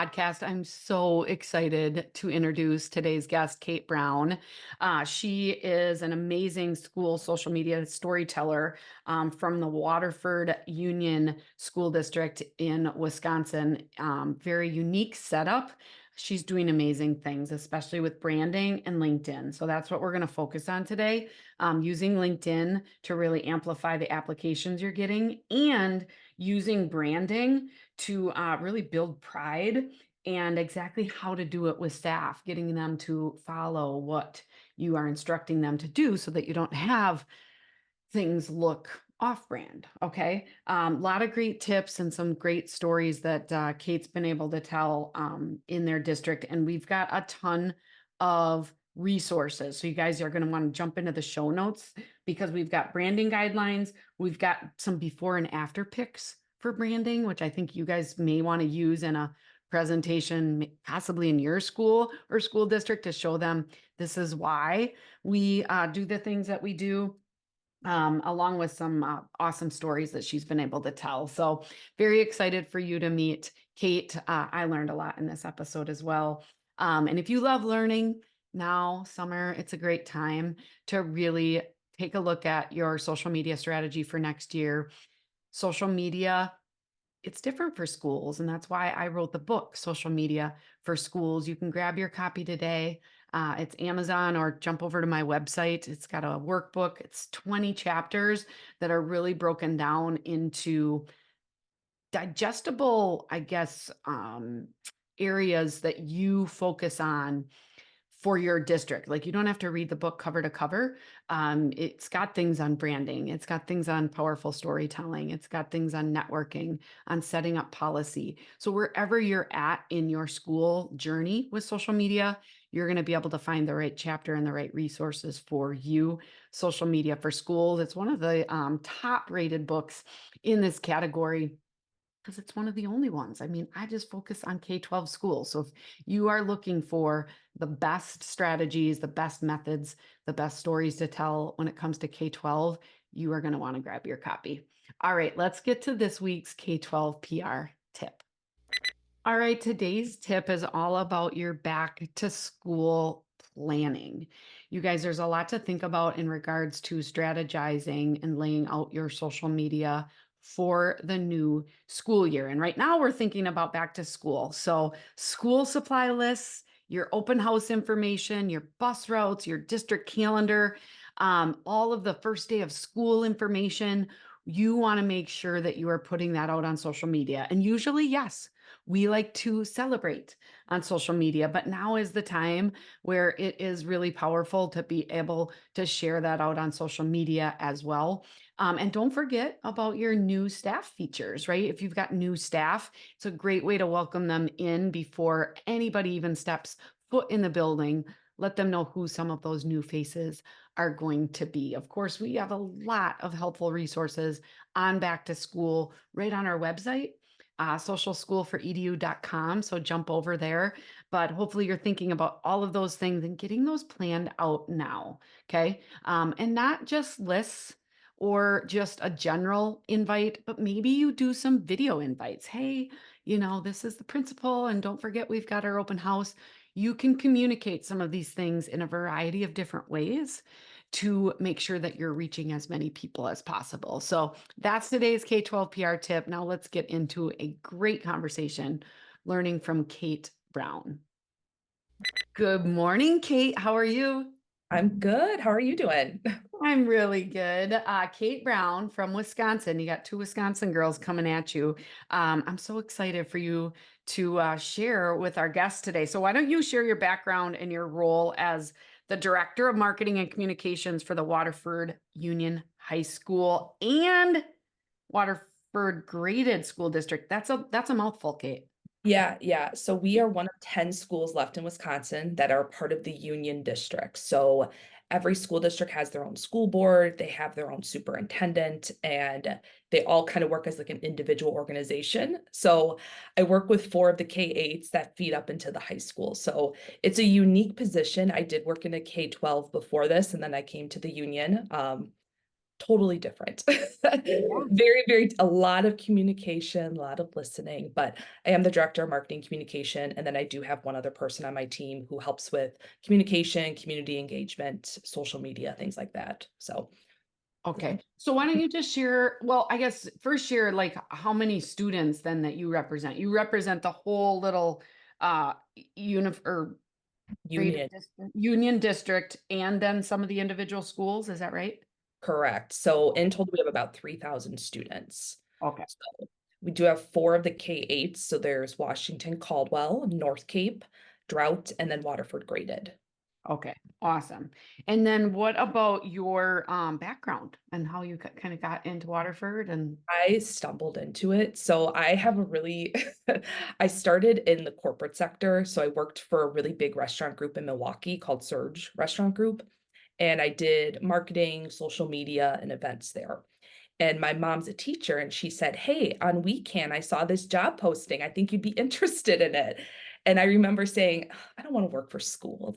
podcast. I'm so excited to introduce today's guest, Kate Brown. She is an amazing school social media storyteller from the Waterford Union School District in Wisconsin. Very unique setup. She's doing amazing things, especially with branding and LinkedIn. So that's what we're going to focus on today, using LinkedIn to really amplify the applications you're getting and using branding to really build pride and exactly how to do it with staff, getting them to follow what you are instructing them to do so that you don't have things look off brand. Okay. A lot of great tips and some great stories that Kate's been able to tell in their district. And we've got a ton of resources. So you guys are going to want to jump into the show notes because we've got branding guidelines. We've got some before and after pics for branding, which I think you guys may want to use in a presentation, possibly in your school or school district, to show them this is why we do the things that we do, along with some awesome stories that she's been able to tell. So very excited for you to meet Kate. I learned a lot in this episode as well. And if you love learning now, summer, it's a great time to really take a look at your social media strategy for next year. Social media, it's different for schools, and that's why I wrote the book, Social Media for Schools. You can grab your copy today. It's Amazon or jump over to my website. It's got a workbook. It's 20 chapters that are really broken down into digestible, I guess, areas that you focus on for your district. Like, you don't have to read the book cover to cover. It's got things on branding. It's got things on powerful storytelling. It's got things on networking, on setting up policy. So wherever you're at in your school journey with social media, you're going to be able to find the right chapter and the right resources for you. Social Media for Schools. It's one of the top rated books in this category, because it's one of the only ones. I mean, I just focus on K-12 schools. So if you are looking for the best strategies, the best methods, the best stories to tell when it comes to K-12, you are going to want to grab your copy. All right, let's get to this week's K-12 PR tip. All right, today's tip is all about your back to school planning. You guys, there's a lot to think about in regards to strategizing and laying out your social media for the new school year. And right now we're thinking about back to school. So school supply lists, your open house information, your bus routes, your district calendar, all of the first day of school information. You want to make sure that you are putting that out on social media. And usually, yes, we like to celebrate on social media, but now is the time where it is really powerful to be able to share that out on social media as well. And don't forget about your new staff features, right? If you've got new staff, it's a great way to welcome them in before anybody even steps foot in the building. Let them know who some of those new faces are going to be. Of course, we have a lot of helpful resources on back to school right on our website, socialschoolforedu.com. So jump over there. But hopefully you're thinking about all of those things and getting those planned out now. Okay. And not just lists or just a general invite, but maybe you do some video invites. Hey, this is the principal, and don't forget we've got our open house. You can communicate some of these things in a variety of different ways to make sure that you're reaching as many people as possible. So that's today's K-12 PR tip. Now let's get into a great conversation learning from Kate Brown. Good morning, Kate. How are you? I'm good. How are you doing? I'm really good. Kate Brown from Wisconsin. You got two Wisconsin girls coming at you. I'm so excited for you to share with our guests today. So why don't you share your background and your role as the Director of Marketing and Communications for the Waterford Union High School and Waterford Graded School District. That's a mouthful, Kate. Yeah. So we are one of 10 schools left in Wisconsin that are part of the Union District. So every school district has their own school board, they have their own superintendent, and they all kind of work as like an individual organization. So I work with 4 of the K-8s that feed up into the high school. So it's a unique position. I did work in a K-12 before this, and then I came to the Union. totally different. Yeah. Very, very a lot of communication, a lot of listening, but I am the director of marketing communication, and then I do have one other person on my team who helps with communication, community engagement, social media, things like that. So, yeah. Okay. So why don't you just share, well, I guess first share like how many students then that you represent? You represent the whole little unif or greater Union, district, union district and then some of the individual schools, is that right? correct. So in total, we have about 3,000 students. Okay. So we do have 4 of the K-8s. So there's Washington, Caldwell, North Cape, Drought, and then Waterford graded. Okay. Awesome. And then what about your background and how you kind of got into Waterford and I stumbled into it. So I have a really I started in the corporate sector. So I worked for a really big restaurant group in Milwaukee called Surge Restaurant Group. And I did marketing, social media, and events there. And my mom's a teacher, and she said, "Hey, on weekend, I saw this job posting. I think you'd be interested in it." And I remember saying, "I don't want to work for school.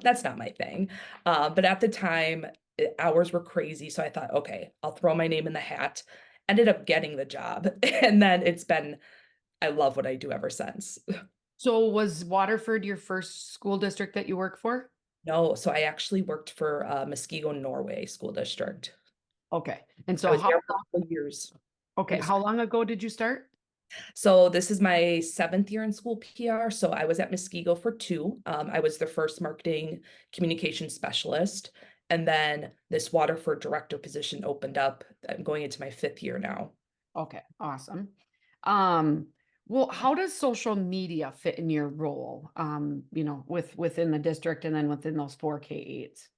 That's not my thing." But at the time, hours were crazy. So I thought, okay, I'll throw my name in the hat. Ended up getting the job. And then I love what I do ever since. so was Waterford your first school district that you work for? No, so I actually worked for Muskego, Norway School District. Okay. And I so was how there for a couple years. okay, how long ago did you start? So this is my 7th year in school PR. So I was at Muskego for 2. I was the first marketing communication specialist, and then this Waterford director position opened up. I'm going into my 5th year now. Okay, awesome. Um, well, how does social media fit in your role? Within the district and then within those four K-8s?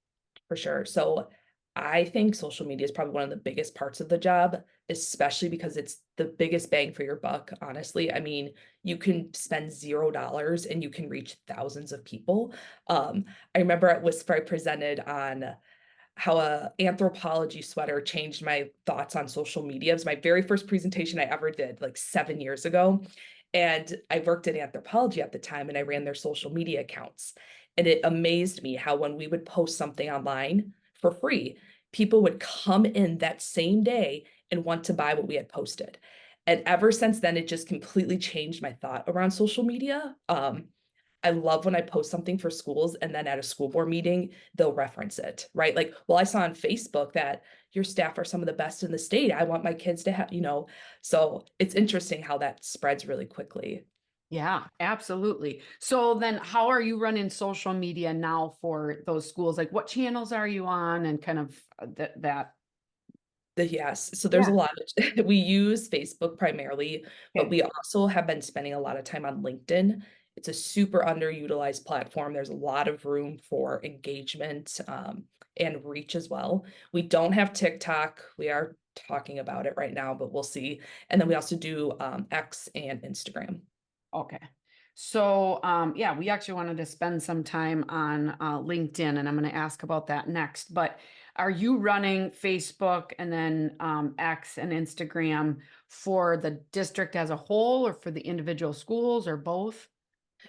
For sure. So I think social media is probably one of the biggest parts of the job, especially because it's the biggest bang for your buck, honestly. I mean, you can spend $0 and you can reach thousands of people. I remember at Whisper I presented on how a anthropology sweater changed my thoughts on social media. It was my very first presentation I ever did, like 7 years ago. And I worked in anthropology at the time and I ran their social media accounts. And it amazed me how when we would post something online for free, people would come in that same day and want to buy what we had posted. And ever since then, it just completely changed my thought around social media. I love when I post something for schools and then at a school board meeting, they'll reference it, right? Like, well, I saw on Facebook that your staff are some of the best in the state. I want my kids to have, so it's interesting how that spreads really quickly. Yeah, absolutely. So then how are you running social media now for those schools? Like what channels are you on and kind of that? Yes, so there's Yeah. a lot of we use Facebook primarily, but Okay. we also have been spending a lot of time on LinkedIn. It's a super underutilized platform. There's a lot of room for engagement, and reach as well. We don't have TikTok. We are talking about it right now, but we'll see. And then we also do, X and Instagram. Okay. So, yeah, we actually wanted to spend some time on LinkedIn, and I'm going to ask about that next. But are you running Facebook and then X and Instagram for the district as a whole, or for the individual schools, or both?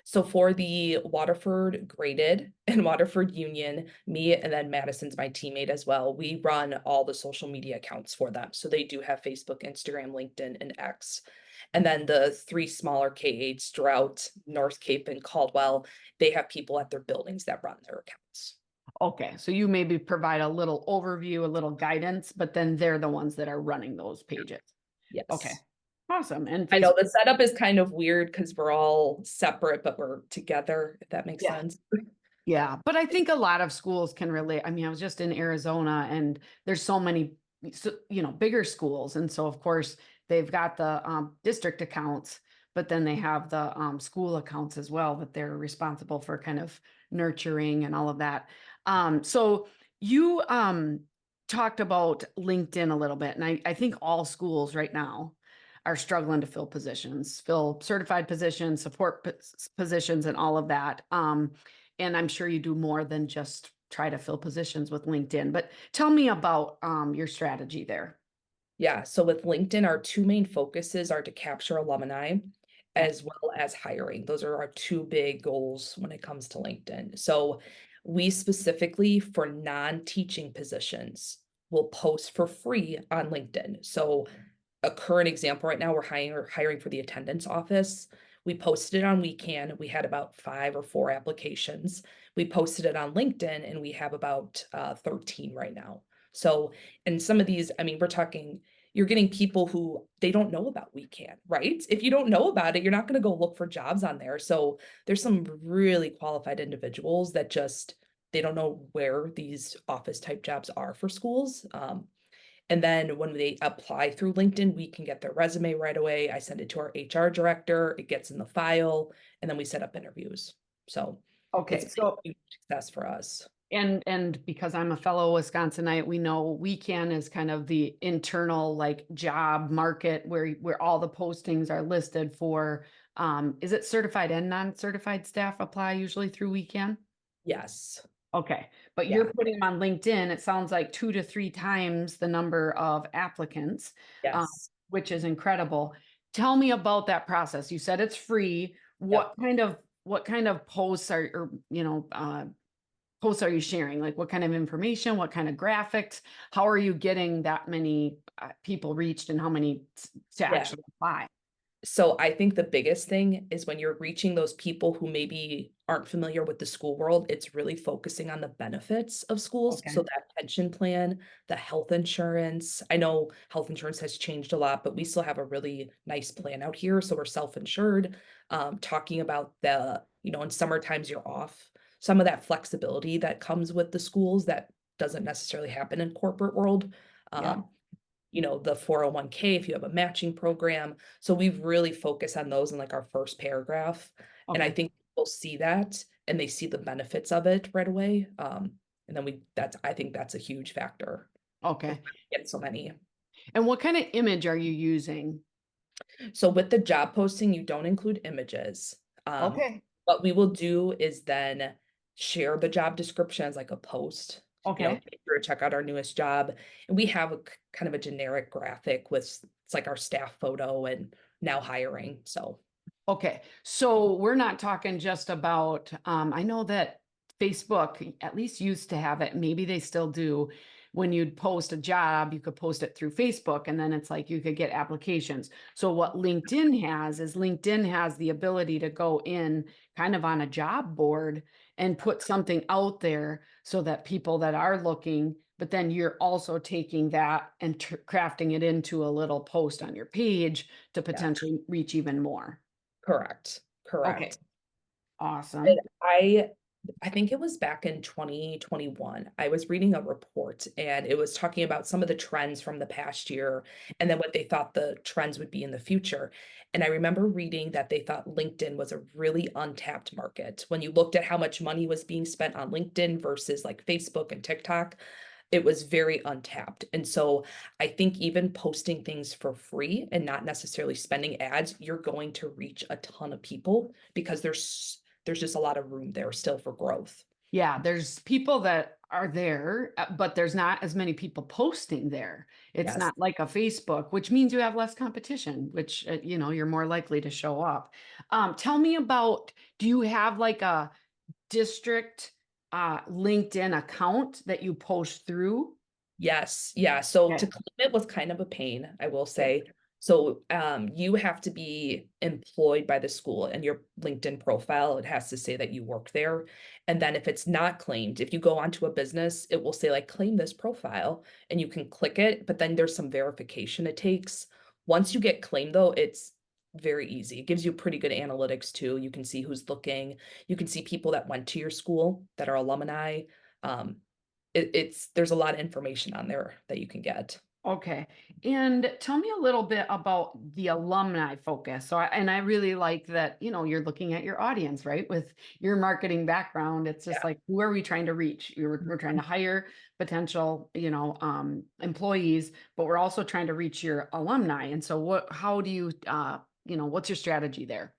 So for the Waterford graded and Waterford Union, me and then Madison's my teammate as well. We run all the social media accounts for them. So they do have Facebook, Instagram, LinkedIn, and X. And then the 3 smaller K-8s, Drought, North Cape, and Caldwell, they have people at their buildings that run their accounts. Okay, so you maybe provide a little overview, a little guidance, but then they're the ones that are running those pages. Okay, Yes. awesome. And I know Facebook. the setup is kind of weird because we're all separate, but we're together, if that makes Yeah. sense. Yeah, but I think a lot of schools can relate. I mean, I was just in Arizona and there's so many, bigger schools. And so, of course, they've got the district accounts, but then they have the school accounts as well that they're responsible for kind of nurturing and all of that. So you talked about LinkedIn a little bit, and I think all schools right now are struggling to fill positions, fill certified positions, support positions, and all of that. And I'm sure you do more than just try to fill positions with LinkedIn. But tell me about your strategy there. Yeah, so with LinkedIn, our 2 main focuses are to capture alumni Okay. as well as hiring. Those are our 2 big goals when it comes to LinkedIn. So we specifically for non-teaching positions will post for free on LinkedIn. So a current example right now, we're hiring for the attendance office. We posted it on Weekend. We had about 5 or 4 applications. We posted it on LinkedIn, and we have about 13 right now. So, and some of these, I mean, we're talking, you're getting people who they don't know about Weekend, right? If you don't know about it, you're not going to go look for jobs on there. So there's some really qualified individuals that just they don't know where these office type jobs are for schools. And then when they apply through LinkedIn, we can get their resume right away. I send it to our HR director, it gets in the file, and then we set up interviews. So it's Okay, been so a huge success for us. and because I'm a fellow Wisconsinite, we know weekend is kind of the internal like job market where all the postings are listed for is it certified and non-certified staff apply usually through weekend? Yes. Okay, but Yeah. you're putting them on LinkedIn, it sounds like 2 to 3 times the number of applicants, um, Yes. which is incredible. Tell me about that process. You said it's free. Yep. What kind of posts are or posts are you sharing? Like what kind of information, what kind of graphics? How are you getting that many people reached and how many to Yeah. actually apply? So I think the biggest thing is when you're reaching those people who maybe aren't familiar with the school world, it's really focusing on the benefits of schools. So Okay. that pension plan, the health insurance. I know health insurance has changed a lot, but we still have a really nice plan out here. So we're self-insured. Talking about in summer times you're off. Some of that flexibility that comes with the schools that doesn't necessarily happen in corporate world. Yeah. Um, the 401k if you have a matching program. So we've really focused on those in like our first paragraph. And I Okay. think people see that and they see the benefits of it right away. And then I think that's a huge factor of Okay. getting so many. And what kind of image are you using? So with the job posting, you don't include images. Okay. What we will do is then share the job description as like a post, Okay. make sure to check out our newest job. And we have kind of a generic graphic with it's like our staff photo and now hiring. So Okay, so we're not talking just about, I know that Facebook at least used to have it, maybe they still do. When you'd post a job, you could post it through Facebook and then it's like you could get applications. So what LinkedIn has is LinkedIn has the ability to go in kind of on a job board and put something out there so that people that are looking, but then you're also taking that and crafting it into a little post on your page to yeah, potentially reach even more. correct. Okay, Correct. And awesome. I think it was back in 2021. I was reading a report and it was talking about some of the trends from the past year and then what they thought the trends would be in the future. And I remember reading that they thought LinkedIn was a really untapped market. When you looked at how much money was being spent on LinkedIn versus like Facebook and TikTok, it was very untapped. And so I think even posting things for free and not necessarily spending ads, you're going to reach a ton of people because there's just a lot of room there still for growth. Yeah, there's people that are there, but there's not as many people posting there. It's Yes. not like a Facebook, which means you have less competition, which, you're more likely to show up. Tell me about, do you have like a district LinkedIn account that you post through? Yes, yeah, so to Okay. claim it was kind of a pain, I will Okay. say. So, you have to be employed by the school and your LinkedIn profile, it has to say that you work there. And then if it's not claimed, if you go onto a business, it will say like, "Claim this profile," and you can click it, but then there's some verification it takes. Once you get claimed though, it's very easy. It gives you pretty good analytics too. You can see who's looking. You can see people that went to your school that are alumni. Um, it's there's a lot of information on there that you can get. Okay. And tell me a little bit about the alumni focus. And I really like that, you're looking at your audience, right? With your marketing background, it's just Yeah. like, who are we trying to reach? We're trying to hire potential, employees, but we're also trying to reach your alumni. And so how do you, what's your strategy there?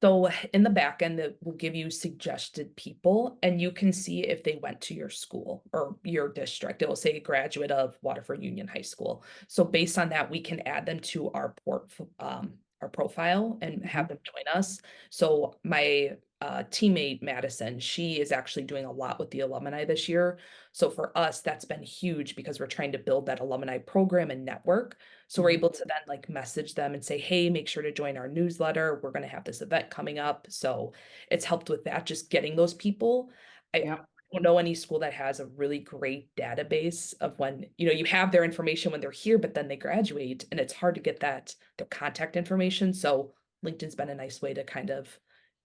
So in the back end, it will give you suggested people, and you can see if they went to your school or your district. It will say graduate of Waterford Union High School. So based on that, we can add them to our profile and Mhm. have them join us. So my teammate, Madison, she is actually doing a lot with the alumni this year. So for us, that's been huge because we're trying to build that alumni program and network. So we're Mhm. able to then like message them and say, hey, make sure to join our newsletter. We're going to have this event coming up. So it's helped with that, just getting those people. I Yep. don't know any school that has a really great database of when, you have their information when they're here, but then they graduate and it's hard to get their contact information. So LinkedIn's been a nice way to kind of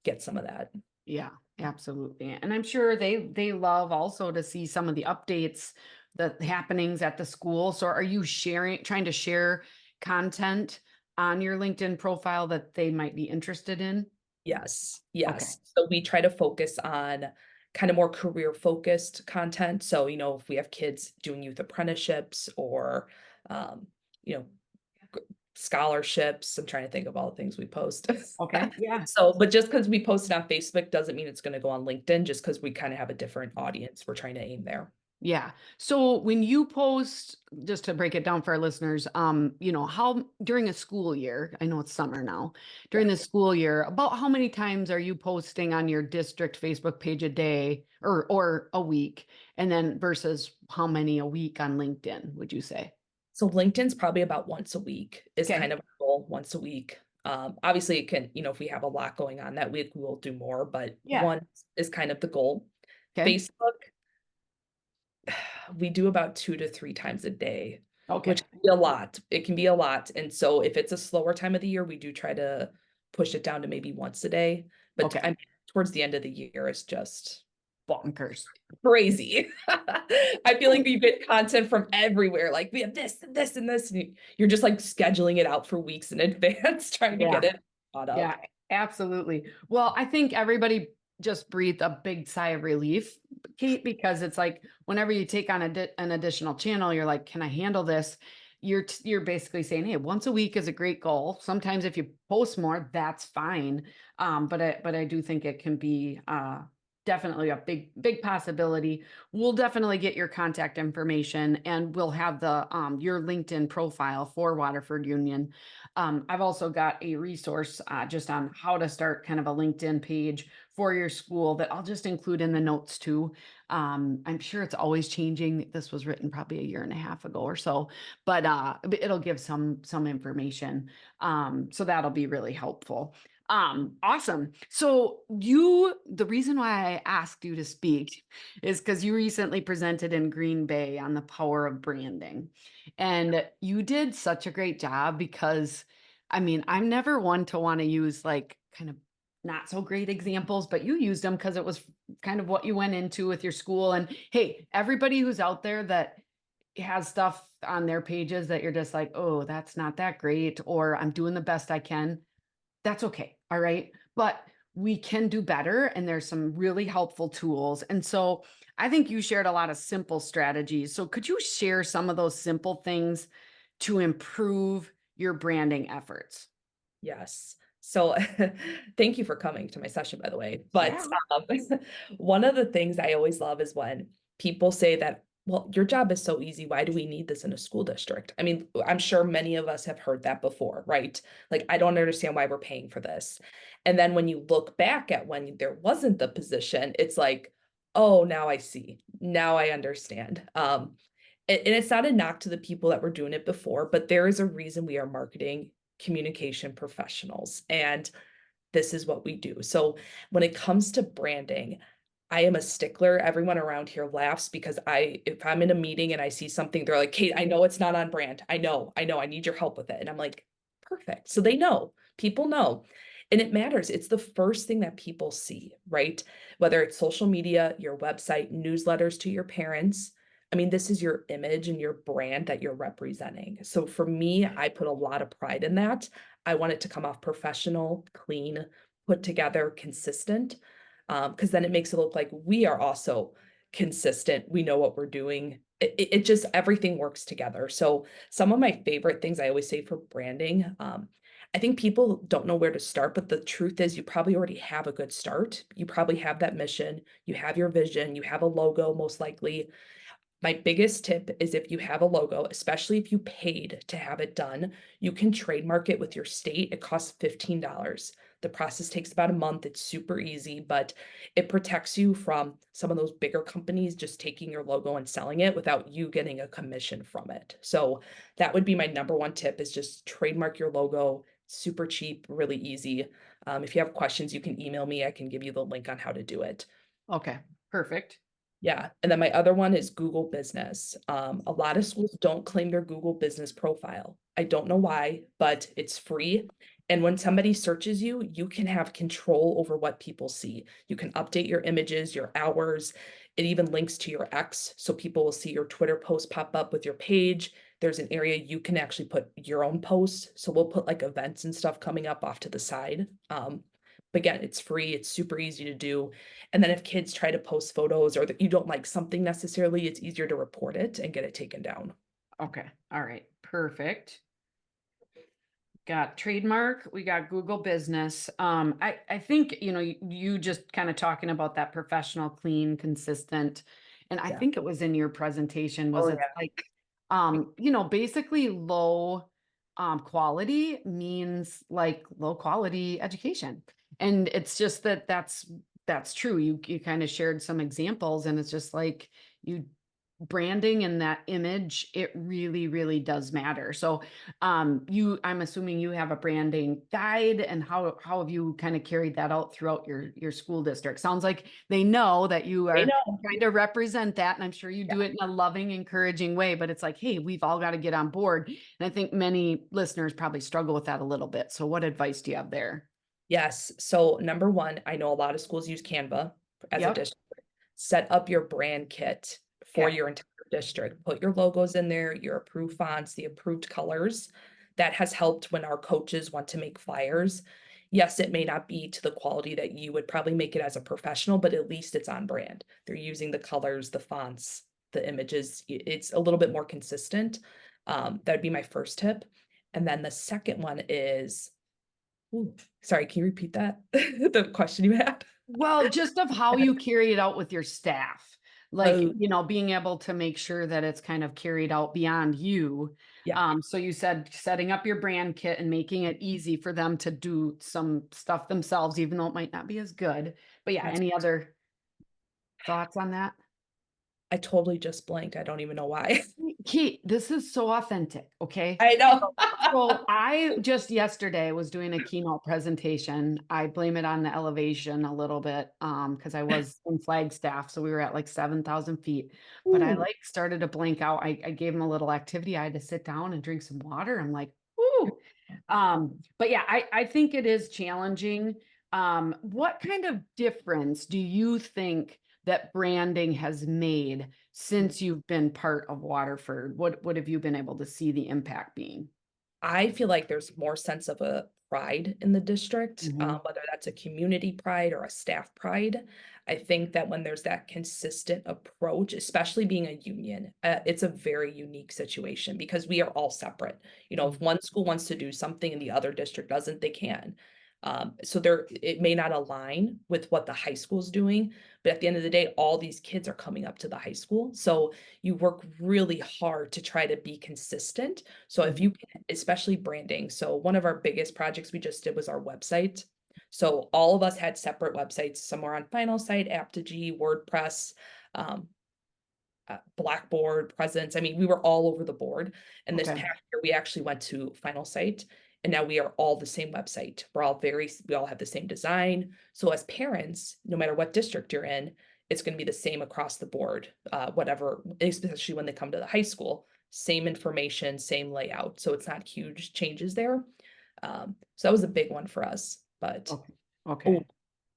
get some of that. Yeah, absolutely. And I'm sure they love also to see some of the updates, the happenings at the school. So are you trying to share content on your LinkedIn profile that they might be interested in? Yes, Okay. yes. So we try to focus on kind of more career focused content. So, if we have kids doing youth apprenticeships or, um, you know, g- scholarships, I'm trying to think of all the things we post. Okay. Yeah. So, but just because we post it on Facebook doesn't mean it's going to go on LinkedIn, just because we kind of have a different audience we're trying to aim there. Yeah. So when you post, just to break it down for our listeners, how during a school year, I know it's summer now, during Yeah. the school year, about how many times are you posting on your district Facebook page a day or a week? And then versus how many a week on LinkedIn, would you say? So LinkedIn's probably about once a week is kind Okay. of our goal, once a week. Obviously it can, if we have a lot going on that week, we will do more, but Yeah. one is kind of the goal. Okay. Facebook, we do about 2 to 3 times a day, which Okay. can be a lot. It can be a lot. And so if it's a slower time of the year, we do try to push it down to maybe once a day. But Okay. towards the end of the year, it's just Bonkers. crazy. I feel like we get content from everywhere. Like we have this and this and this, and you're just like scheduling it out for weeks in advance, trying to Yeah. get it caught up. Yeah, absolutely. Well, I think everybody just breathed a big sigh of relief, Kate, because it's like whenever you take on an additional channel, you're like, can I handle this? You're basically saying, hey, once a week is a great goal. Sometimes if you post more, that's fine. But I do think it can be definitely a big possibility. We'll definitely get your contact information and we'll have the your LinkedIn profile for Waterford Union. I've also got a resource just on how to start kind of a LinkedIn page for your school that I'll just include in the notes too. I'm sure it's always changing. This was written probably a year and a half ago or so, but it'll give some information. So that'll be really helpful. Awesome. So the reason why I asked you to speak is because you recently presented in Green Bay on the power of branding. And you did such a great job because, I mean, I'm never one to want to use like kind of not so great examples, but you used them because it was kind of what you went into with your school. And hey, everybody who's out there that has stuff on their pages that you're just like, oh, that's not that great, or I'm doing the best I can, that's okay. All right. But we can do better. And there's some really helpful tools. And so I think you shared a lot of simple strategies. So could you share some of those simple things to improve your branding efforts? Yes. So thank you for coming to my session, by the way. But Yeah. one of the things I always love is when people say that, well, your job is so easy. Why do we need this in a school district? I mean, I'm sure many of us have heard that before, right? Like, I don't understand why we're paying for this. And then when you look back at when there wasn't the position, it's like, oh, now I see. Now I understand. And it's not a knock to the people that were doing it before, but there is a reason we are marketing communication professionals. And this is what we do. So when it comes to branding, I am a stickler. Everyone around here laughs because if I'm in a meeting and I see something, they're like, Kate, I know it's not on brand. I need your help with it. And I'm like, perfect. So they know, people know. And it matters. It's the first thing that people see, right? Whether it's social media, your website, newsletters to your parents. I mean, this is your image and your brand that you're representing. So for me, I put a lot of pride in that. I want it to come off professional, clean, put together, consistent, because then it makes it look like we are also consistent. We know what we're doing. It just everything works together. So some of my favorite things I always say for branding, I think people don't know where to start, but the truth is you probably already have a good start. You probably have that mission, you have your vision, you have a logo most likely. My biggest tip is if you have a logo, especially if you paid to have it done, you can trademark it with your state. It costs $15. The process takes about a month. It's super easy, but it protects you from some of those bigger companies just taking your logo and selling it without you getting a commission from it. So that would be my number one tip is just trademark your logo. Super cheap, really easy. If you have questions, you can email me. I can give you the link on how to do it. Okay, perfect. Yeah, and then my other one is Google Business. A lot of schools don't claim their Google Business profile. I don't know why, but it's free. And when somebody searches you, you can have control over what people see. You can update your images, your hours. It even links to your X, so people will see your Twitter post pop up with your page. There's an area you can actually put your own posts. So we'll put like events and stuff coming up off to the side. But again, it's free, it's super easy to do. And then if kids try to post photos or that you don't like something necessarily, it's easier to report it and get it taken down. Okay. All right. Perfect. Got trademark, we got Google Business. I think, you just kind of talking about that professional, clean, consistent. And I Yeah. think it was in your presentation, was Oh, it yeah. like, basically low quality means like low quality education. And it's just that that's true. You kind of shared some examples and it's just like you branding and that image, it really, really does matter. So I'm assuming you have a branding guide, and how have you kind of carried that out throughout your school district? Sounds like they know that you They are know. trying to represent that, and I'm sure you Yeah. do it in a loving, encouraging way, but it's like, hey, we've all got to get on board. And I think many listeners probably struggle with that a little bit. So what advice do you have there? Yes. So number one, I know a lot of schools use Canva as a Yep. district. Set up your brand kit for Okay. your entire district. Put your logos in there, your approved fonts, the approved colors. That has helped when our coaches want to make flyers. Yes, it may not be to the quality that you would probably make it as a professional, but at least it's on brand. They're using the colors, the fonts, the images. It's a little bit more consistent. That'd be my first tip. And then the second one is, ooh, sorry, can you repeat that? The question you had? Well, just of how you carry it out with your staff. Like, Oh, being able to make sure that it's kind of carried out beyond you. yeah. So you said setting up your brand kit and making it easy for them to do some stuff themselves, even though it might not be as good. But yeah, That's any other thoughts on that? I totally just blanked. I don't even know why. Kate, this is so authentic, okay? I know. So I just yesterday was doing a keynote presentation. I blame it on the elevation a little bit, because I was in Flagstaff, so we were at like 7,000 feet. But I Ooh, like started to blank out. I gave him a little activity. I had to sit down and drink some water. I'm like, ooh. But yeah, I think it is challenging. What kind of difference do you think that branding has made since you've been part of Waterford? What have you been able to see the impact being? I feel like there's more sense of a pride in the district, Mhm. whether that's a community pride or a staff pride. I think that when there's that consistent approach, especially being a union, it's a very unique situation because we are all separate. If Mhm. one school wants to do something and the other district doesn't, they can. So there, it may not align with what the high school's doing, but at the end of the day, all these kids are coming up to the high school. So you work really hard to try to be consistent. So if Mhm. you can, especially branding. So one of our biggest projects we just did was our website. So all of us had separate websites. Some were on Final Site, Aptigee, WordPress, um, Blackboard, Presence. I mean, we were all over the board. And this Okay. past year, we actually went to Final Site, and now we are all the same website. We all have the same design. So as parents, no matter what district you're in, it's going to be the same across the board, whatever, especially when they come to the high school, same information, same layout. So it's not huge changes there. So that was a big one for us. But Okay. oh, Okay.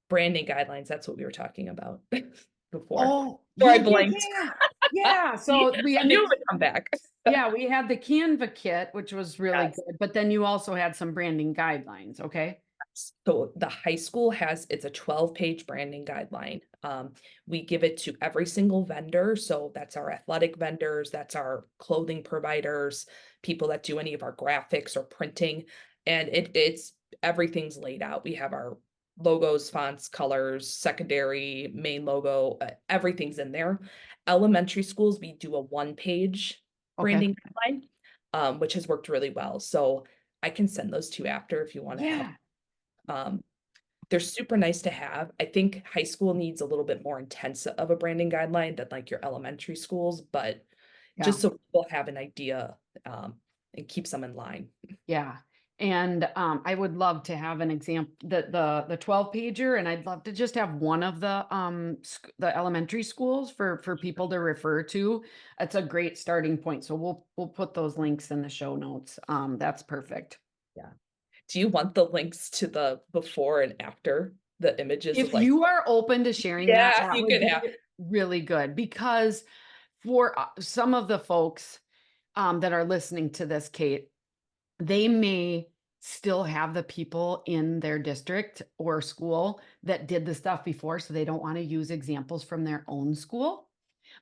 branding guidelines, that's what we were talking about before. Oh, Before I yeah, yeah, blinked. yeah. Yeah. See, So we I had knew it would come back. the Canva kit, which was really Yes. good, but then you also had some branding guidelines. Okay. So the high school it's a 12-page branding guideline. We give it to every single vendor. So that's our athletic vendors, that's our clothing providers, people that do any of our graphics or printing. And it's everything's laid out. We have our logos, fonts, colors, secondary, main logo, everything's in there. Elementary schools, we do a one-page Okay. branding guideline, which has worked really well. So I can send those to you after if you want to have Yeah. They're super nice to have. I think high school needs a little bit more intense of a branding guideline than like your elementary schools, but Yeah. just so people have an idea, and keeps them in line. Yeah. And I would love to have an example, the 12 pager, and I'd love to just have one of the elementary schools for people to refer to. It's a great starting point. So we'll put those links in the show notes. That's perfect. Yeah. Do you want the links to the before and after, the images of If like, you are open to sharing that, yeah, that you would could be have. really good because for some of the folks that are listening to this, Kate, they may still have the people in their district or school that did the stuff before, so they don't want to use examples from their own school.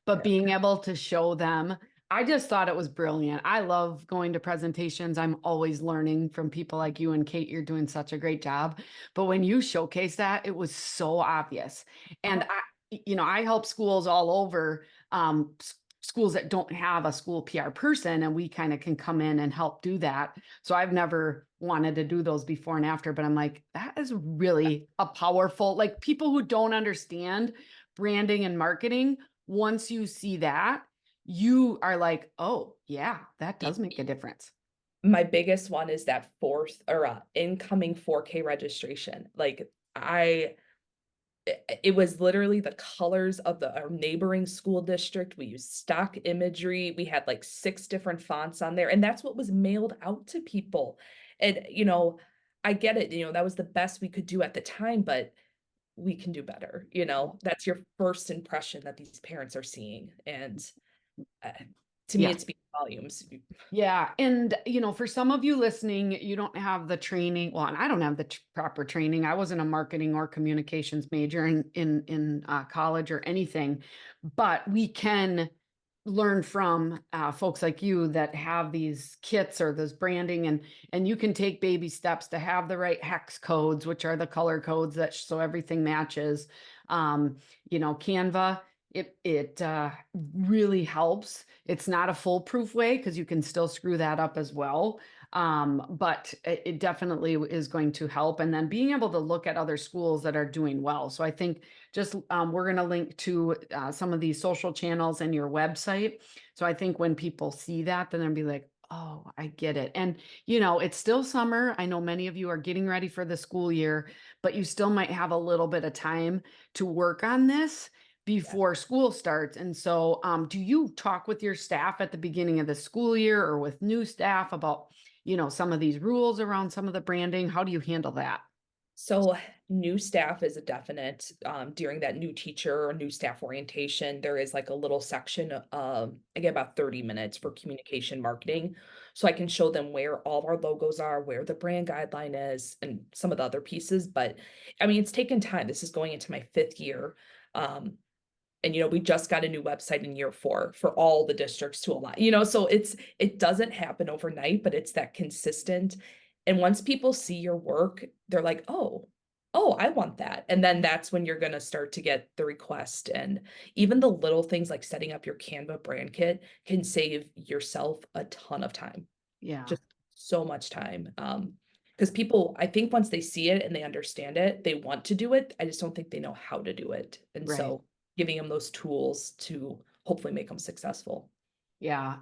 But Yeah. being able to show them, I just thought it was brilliant. I love going to presentations. I'm always learning from people like you and Kate. You're doing such a great job. But when you showcase that, it was so obvious. And Oh, I help schools all over, schools that don't have a school PR person, and we kind of can come in and help do that. So I've never wanted to do those before and after, but I'm like, that is really a powerful, like people who don't understand branding and marketing, once you see that, you are like, oh, yeah, that does make a difference. my biggest one is that fourth or incoming 4K registration. Like it was literally the colors of our neighboring school district. We used stock imagery. We had like 6 different fonts on there, and that's what was mailed out to people. And I get it, that was the best we could do at the time, but we can do better. That's your first impression that these parents are seeing. And uh, to me, Yeah. it speaks volumes. Yeah. And, for some of you listening, you don't have the training. Well, and I don't have the proper training. I wasn't a marketing or communications major in college or anything, but we can learn from folks like you that have these kits or this branding, and you can take baby steps to have the right hex codes, which are the color codes that so everything matches. Canva, it really helps. It's not a foolproof way because you can still screw that up as well. But it definitely is going to help. And then being able to look at other schools that are doing well. So I think just we're going to link to some of these social channels and your website. So I think when people see that, then they'll be like, oh, I get it. And, it's still summer. I know many of you are getting ready for the school year, but you still might have a little bit of time to work on this before school starts. And so, do you talk with your staff at the beginning of the school year or with new staff about, some of these rules around some of the branding? How do you handle that? So new staff is a definite, during that new teacher or new staff orientation, there is like a little section of, I get about 30 minutes for communication marketing. So I can show them where all of our logos are, where the brand guideline is, and some of the other pieces. But I mean, it's taken time. This is going into my 5th year. Um, and we just got a new website in year 4 for all the districts to align, so it doesn't happen overnight, but it's that consistent. And once people see your work, they're like, oh, I want that. And then that's when you're going to start to get the request. And even the little things like setting up your Canva brand kit can save yourself a ton of time, Yeah, just so much time. Because people, I think once they see it and they understand it, they want to do it. I just don't think they know how to do it. And right. so giving them those tools to hopefully make them successful. Yeah,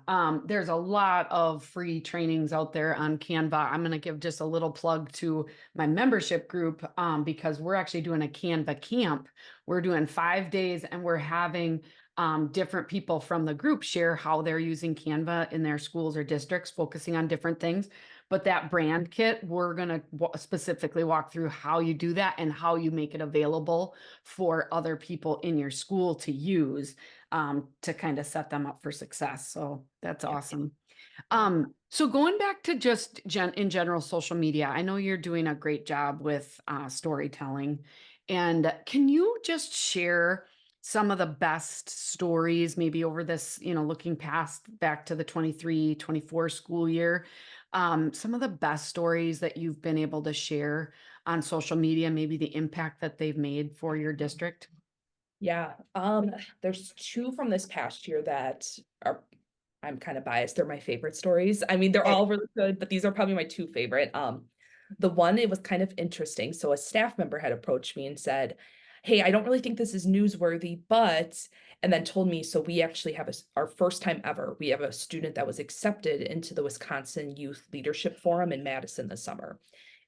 there's a lot of free trainings out there on Canva. I'm going to give just a little plug to my membership group because we're actually doing a Canva camp. We're doing 5 days, and we're having different people from the group share how they're using Canva in their schools or districts, focusing on different things. But that brand kit, we're going to specifically walk through how you do that and how you make it available for other people in your school to use to kind of set them up for success. So that's Yeah. awesome. Yeah. So going back to just in general social media, I know you're doing a great job with storytelling. And can you just share some of the best stories, maybe over this, looking past back to the 23-24 school year, some of the best stories that you've been able to share on social media, maybe the impact that they've made for your district? Yeah. There's 2 from this past year that are, I'm kind of biased. They're my favorite stories. I mean, they're Okay. all really good, but these are probably my 2 favorite. The one, it was kind of interesting. So a staff member had approached me and said, "Hey, I don't really think this is newsworthy, but," and then told me, so we actually have our first time ever, we have a student that was accepted into the Wisconsin Youth Leadership Forum in Madison this summer.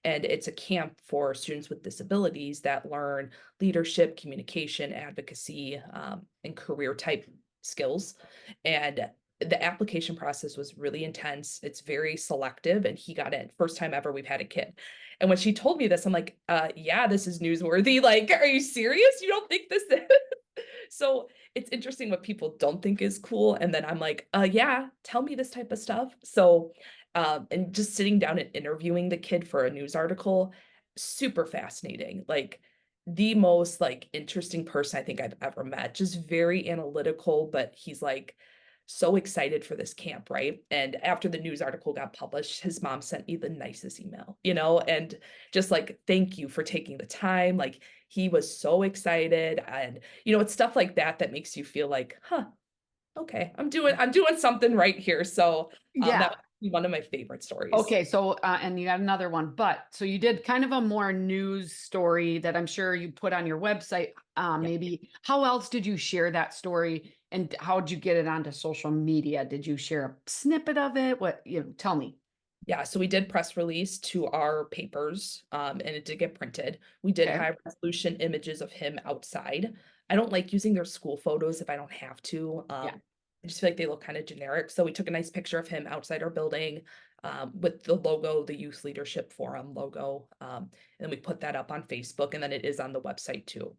And it's a camp for students with disabilities that learn leadership, communication, advocacy, and career type skills. And the application process was really intense. It's very selective, and he got in. First time ever we've had a kid. And when she told me this, I'm like, yeah, this is newsworthy. Like, are you serious? You don't think this is? So it's interesting what people don't think is cool. And then I'm like, yeah, tell me this type of stuff. So, and just sitting down and interviewing the kid for a news article, super fascinating. Like the most like interesting person I think I've ever met. Just very analytical, but he's like so excited for this camp, right? And after the news article got published, his mom sent me the nicest email, and just like, thank you for taking the time. Like he was so excited. And it's stuff like that that makes you feel like, huh, okay, I'm doing something right here. So Yeah. that was one of my favorite stories. Okay, so and you got another one, but so you did kind of a more news story that I'm sure you put on your website. Yeah. Maybe how else did you share that story, and how did you get it onto social media? Did you share a snippet of it? What, tell me. Yeah, so we did press release to our papers, and it did get printed. We did Okay. high resolution images of him outside. I don't like using their school photos if I don't have to. Yeah. I just feel like they look kind of generic. So we took a nice picture of him outside our building, with the logo, the Youth Leadership Forum logo. And then we put that up on Facebook, and then it is on the website too.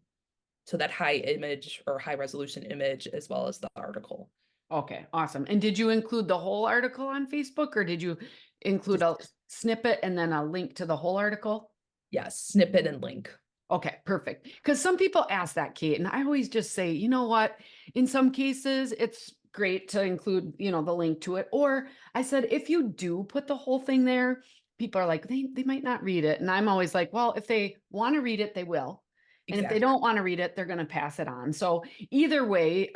So that high image or high resolution image as well as the article. Okay, awesome. And did you include the whole article on Facebook, or did you include a Just snippet and then a link to the whole article? yes, snippet and link. Okay, perfect. Because some people ask that, Kate, and I always just say, you know what? In some cases, it's great to include, the link to it. Or I said, if you do put the whole thing there, people are like, they might not read it. And I'm always like, well, if they want to read it, they will. And if they Exactly. don't want to read it, they're going to pass it on. So either way,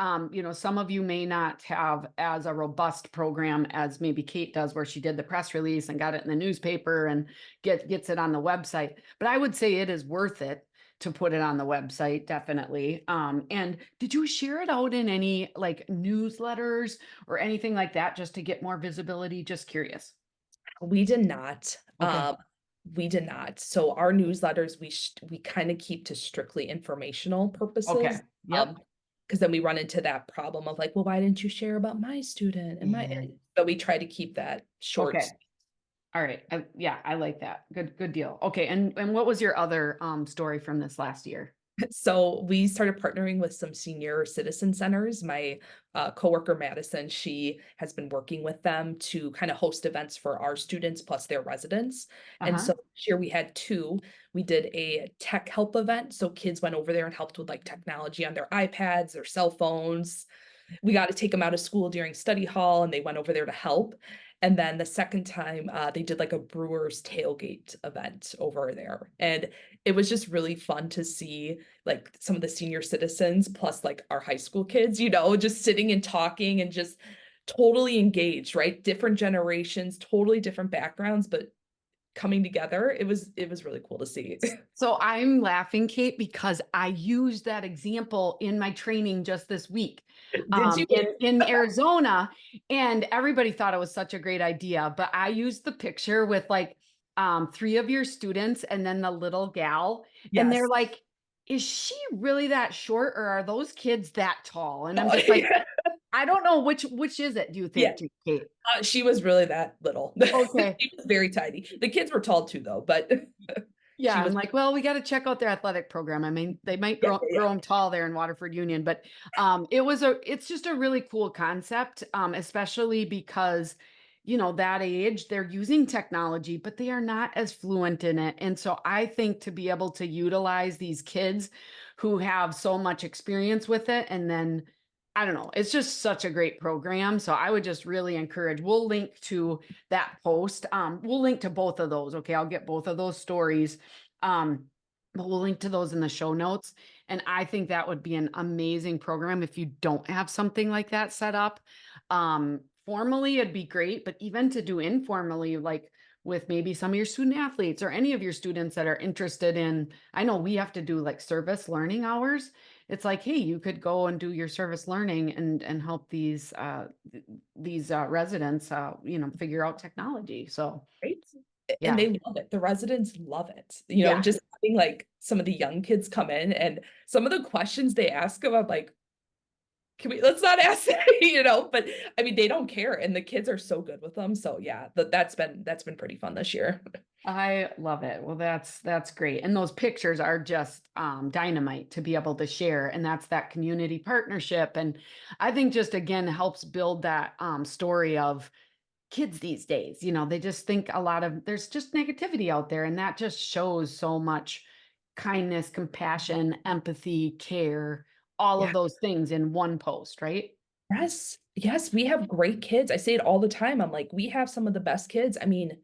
some of you may not have as a robust program as maybe Kate does, where she did the press release and got it in the newspaper and gets it on the website. But I would say it is worth it to put it on the website, definitely. And did you share it out in any like newsletters or anything like that just to get more visibility? Just curious. We did not. Okay. We did not. So our newsletters, we kind of keep to strictly informational Okay. purposes. Yep. Because then we run into that problem of like, well, why didn't you share about my student and my, Yeah. so we try to keep that short. Okay. All right. Yeah, I like that. Good deal. Okay. And what was your other story from this last year? So we started partnering with some senior citizen centers. My coworker Madison, she has been working with them to kind of host events for our students plus their residents. And Uh-huh. so this year we had two. We did a tech help event. So kids went over there and helped with like technology on their iPads, their cell phones. We got to take them out of school during study hall, and they went over there to help. And then the second time, they did like a Brewers tailgate event over there. And it was just really fun to see like some of the senior citizens plus like our high school kids, just sitting and talking and just totally engaged, right? Different generations, totally different backgrounds, but coming together. It was really cool to see. So I'm laughing, Kate, because I used that example in my training just this week, Did you? in Arizona, and everybody thought it was such a great idea. But I used the picture with like three of your students and then the little gal, and they're Yes. like, "Is she really that short, or are those kids that tall?" And I'm just like, I don't know which is it. Do you Yeah. think, Kate? She was really that little. Okay. She was very tiny. The kids were tall too, though, but Yeah, she I'm was. like, well, we got to check out their athletic program. I mean, they might Yeah, grow yeah, them tall there in Waterford Union, but it's just a really cool concept, especially because, that age they're using technology, but they are not as fluent in it. And so I think to be able to utilize these kids who have so much experience with it, and then I don't know, it's just such a great program. So I would just really encourage. We'll link to that post. We'll link to both of those. Okay, I'll get both of those stories. But we'll link to those in the show notes. And I think that would be an amazing program if you don't have something like that set up. Formally, it'd be great, but even to do informally, like with maybe some of your student athletes or any of your students that are interested in, I know we have to do like service learning hours. It's like, hey, you could go and do your service learning and help these residents, figure out technology. So Right? And yeah, they love it. The residents love it. yeah. Just having like some of the young kids come in and some of the questions they ask them, I'm like, let's not ask that, but I mean, they don't care. And the kids are so good with them. So yeah, that's been pretty fun this year. I love it. Well, that's great. And those pictures are just dynamite to be able to share. And that's that community partnership. And I think just again helps build that story of kids these days. They just think a lot of there's just negativity out there, and that just shows so much kindness, compassion, empathy, care, all Yeah. of those things in one post, right? Yes. Yes. We have great kids. I say it all the time. I'm like, we have some of the best kids. I mean,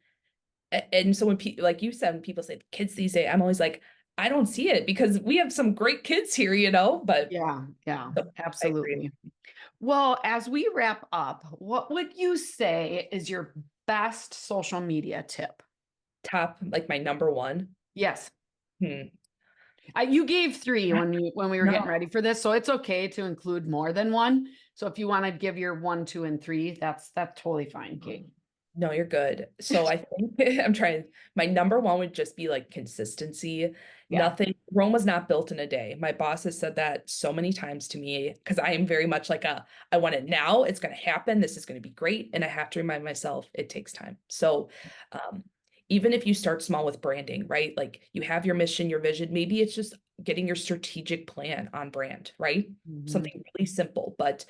and so when people, like you said, when people say kids these days, I'm always like, I don't see it because we have some great kids here, but Yeah, yeah, so I agree. absolutely. Well, as we wrap up, what would you say is your best social media tip? Top, like my number one. Yes. Hmm. You gave three when we were getting No. ready for this, so it's okay to include more than one. So if you want to give your one, two, and three, that's totally fine, Kate. No, you're good. So I think I'm trying, my number one would just be like consistency. Yeah. Rome was not built in a day. My boss has said that so many times to me because I am very much like I want it now. It's going to happen. This is going to be great. And I have to remind myself it takes time. So, um, even if you start small with branding, right? Like you have your mission, your vision, maybe it's just getting your strategic plan on brand, right? Mhm. Something really simple, but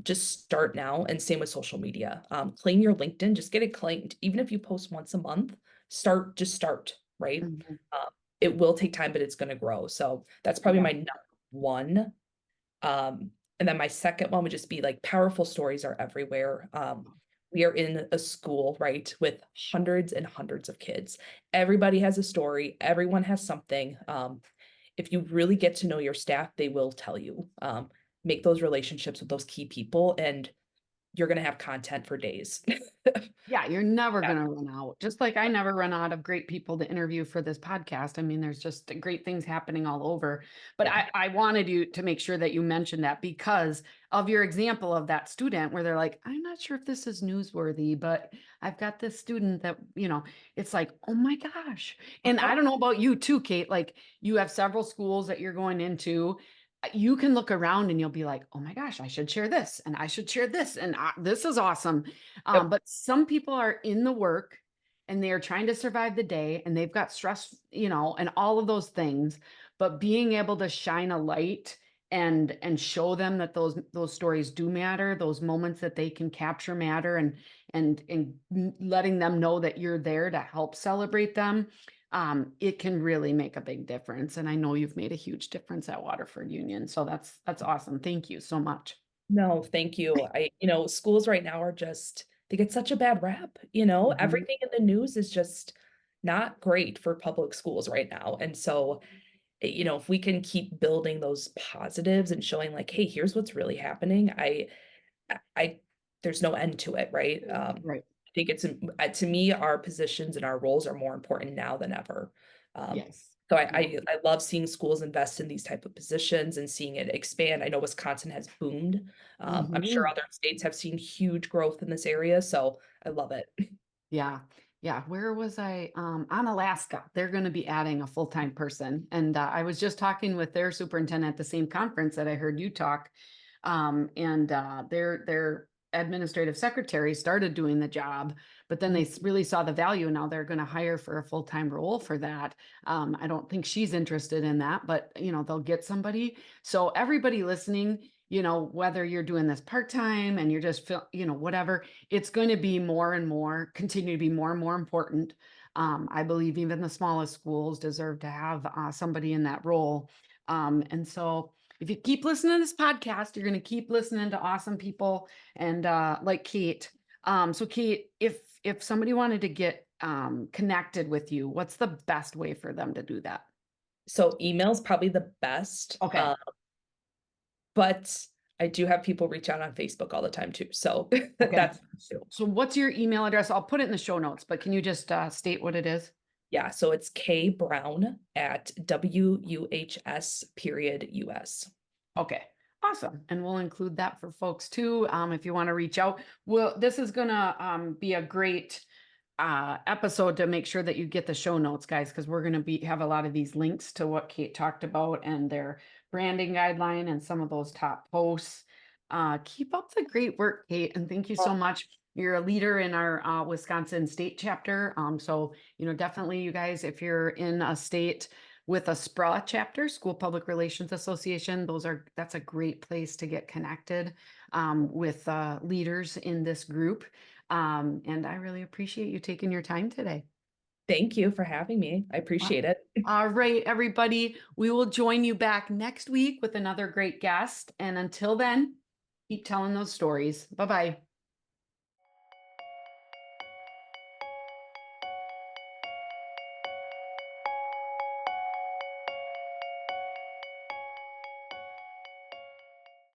just start now. And same with social media. Claim your LinkedIn, just get it claimed. Even if you post once a month, just start, right? Mhm. Um, it will take time, but it's going to grow. So that's probably Yeah. my number one. And then my second one would just be like powerful stories are everywhere. We are in a school, right, with hundreds and hundreds of kids. Everybody has a story, everyone has something. If you really get to know your staff, they will tell you. Make those relationships with those key people, and you're going to have content for days. Yeah, you're never Yeah. going to run out. Just like I never run out of great people to interview for this podcast. I mean, there's just great things happening all over. But Yeah. I wanted you to make sure that you mentioned that because of your example of that student where they're like, I'm not sure if this is newsworthy, but I've got this student that, it's like, oh my gosh. And Uh-huh. I don't know about you too, Kate. Like you have several schools that you're going into. You can look around and you'll be like, oh my gosh, I should share this and I should share this. And this is awesome. Yep. But some people are in the work and they are trying to survive the day and they've got stress, and all of those things. But being able to shine a light and show them that those stories do matter, those moments that they can capture matter, and letting them know that you're there to help celebrate them, it can really make a big difference. And I know you've made a huge difference at Waterford Union. So that's awesome. Thank you so much. No, thank you. Schools right now are just, they get such a bad rap, Mhm. everything in the news is just not great for public schools right now. And so, if we can keep building those positives and showing like, hey, here's what's really happening, I there's no end to it, right? Right. I think to me, our positions and our roles are more important now than ever. Um, Yes. so Yeah. I love seeing schools invest in these type of positions and seeing it expand. I know Wisconsin has boomed. I'm sure Mhm. other states have seen huge growth in this area, so I love it. Yeah. Yeah. Where was I? On Alaska. They're going to be adding a full-time person. And I was just talking with their superintendent at the same conference that I heard you talk. And their administrative secretary started doing the job, but then they really saw the value. Now they're going to hire for a full-time role for that. I don't think she's interested in that, but they'll get somebody. So everybody listening, whether you're doing this part-time and you're just, whatever, it's going to be more and more, continue to be more and more important. I believe even the smallest schools deserve to have somebody in that role. And so if you keep listening to this podcast, you're going to keep listening to awesome people and like Kate. So Kate, if somebody wanted to get connected with you, what's the best way for them to do that? So email's probably the best. Okay. But I do have people reach out on Facebook all the time too, so Okay. that's too. So what's your email address? I'll put it in the show notes, but can you just state what it is? Yeah, so it's kbrown@wuhs period US. Okay, awesome. And we'll include that for folks too, if you want to reach out. Well, this is gonna be a great episode to make sure that you get the show notes, guys, because we're gonna be have a lot of these links to what Kate talked about and their branding guideline and some of those top posts. Keep up the great work, Kate, and thank you so much. You're a leader in our Wisconsin state chapter. So definitely, you guys, if you're in a state with a SPRA chapter, School Public Relations Association, that's a great place to get connected with leaders in this group. And I really appreciate you taking your time today. Thank you for having me. I Uh, appreciate it. All right, everybody, we will join you back next week with another great guest. And until then, keep telling those stories. Bye bye.